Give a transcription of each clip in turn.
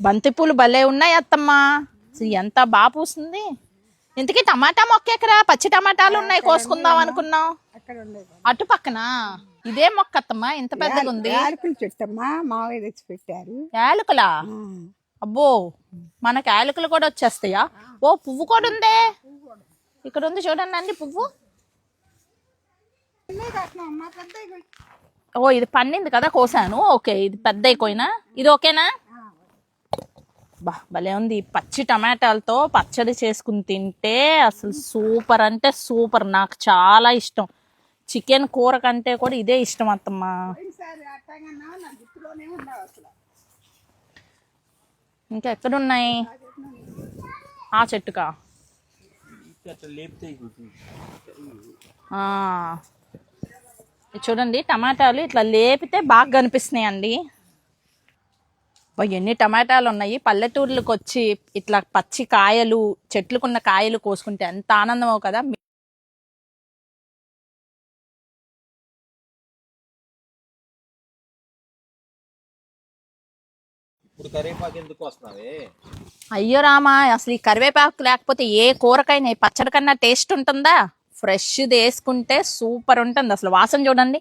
బంతిపూలు భలే ఉన్నాయి అత్తమ్మ. ఎంత బాగా పూస్తుంది. ఇంతకీ టమాటా మొక్క ఎక్కరా? పచ్చి టమాటాలు ఉన్నాయి, కోసుకుందాం అనుకున్నాం. అటు పక్కన ఇదే మొక్క అత్తమ్మ, ఇంత పెద్దగా ఉంది. చెట్టమ్మా మావయ్య తెచ్చి పెట్టారు. యాలకులా? అబ్బో, మనకి యాలకులు కూడా వచ్చేస్తాయా? ఓ పువ్వు కూడా ఉందే, ఇక్కడ ఉంది చూడండి అండి పువ్వు. ఓ ఇది పండింది కదా, కోసాను. ఓకే, ఇది పెద్ద అయిపోయినా ఇది ఓకేనా? బా భలే ఉంది. పచ్చి టమాటాలతో పచ్చడి చేసుకుని తింటే అసలు సూపర్ అంటే సూపర్. నాకు చాలా ఇష్టం. చికెన్ కూర కంటే కూడా ఇదే ఇష్టం అత్తమ్మ. ఇంకా ఎక్కడున్నాయి? ఆ చెట్టుకా? చూడండి టమాటాలు ఇట్లా లేపితే బాగా కనిపిస్తున్నాయి అండి. ఎన్ని టమాటాలు ఉన్నాయి. పల్లెటూర్లకు వచ్చి ఇట్లా పచ్చి కాయలు, చెట్లుకున్న కాయలు కోసుకుంటే ఎంత ఆనందమో కదా. అయ్యో రామా, అసలు ఈ కరివేపాకు లేకపోతే ఏ కూరకైనా పచ్చడి కన్నా టేస్ట్ ఉంటుందా? ఫ్రెష్ వేసుకుంటే సూపర్ ఉంటుంది. అసలు వాసన చూడండి.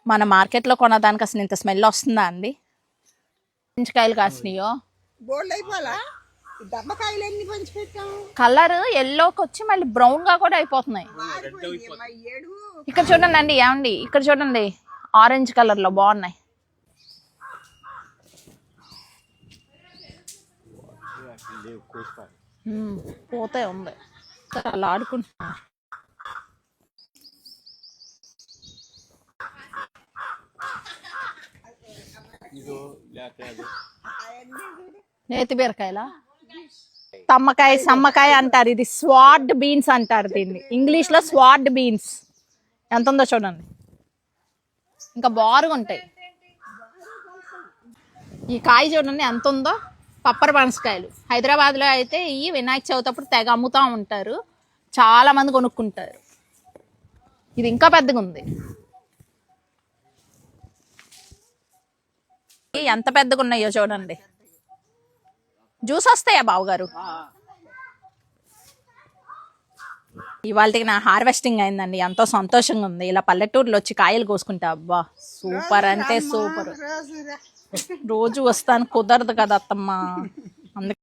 మన మార్కెట్లో కొనదానికి అసలు ఇంత స్మెల్ వస్తుందా అండి? కాయలు కాసినాయో కలర్ ఎల్లోకి వచ్చి మళ్ళీ బ్రౌన్ గా కూడా అయిపోతున్నాయి. ఇక్కడ చూడండి అండి, ఏమండి ఇక్కడ చూడండి, ఆరెంజ్ కలర్ లో బాగున్నాయి. పోతే ఉంది అలా ఆడుకుంటున్నా. నేతి బీరకాయలా? తమ్మకాయ, సమ్మకాయ అంటారు. ఇది స్వాడ్ బీన్స్ అంటారు దీన్ని ఇంగ్లీష్ లో. స్వాడ్ బీన్స్ ఎంత ఉందో చూడండి, ఇంకా బారుగా ఉంటాయి. ఈ కాయ చూడండి ఎంత ఉందో. పప్పర పనసకాయలు హైదరాబాద్ లో అయితే ఈ వినాయక చవితి అప్పుడు తెగ అమ్ముతా ఉంటారు, చాలా మంది కొనుక్కుంటారు. ఇది ఇంకా పెద్దగా ఉంది. ఎంత పెద్దగా ఉన్నాయో చూడండి. జ్యూస్ వస్తాయా బావగారు? ఇవాళకి నా హార్వెస్టింగ్ అయిందండి, ఎంతో సంతోషంగా ఉంది. ఇలా పల్లెటూరులో వచ్చి కాయలు కోసుకుంటా, అబ్బా సూపర్ అంటే సూపర్. రోజు వస్తాను కుదరదు కదా అత్తమ్మ, అందుకే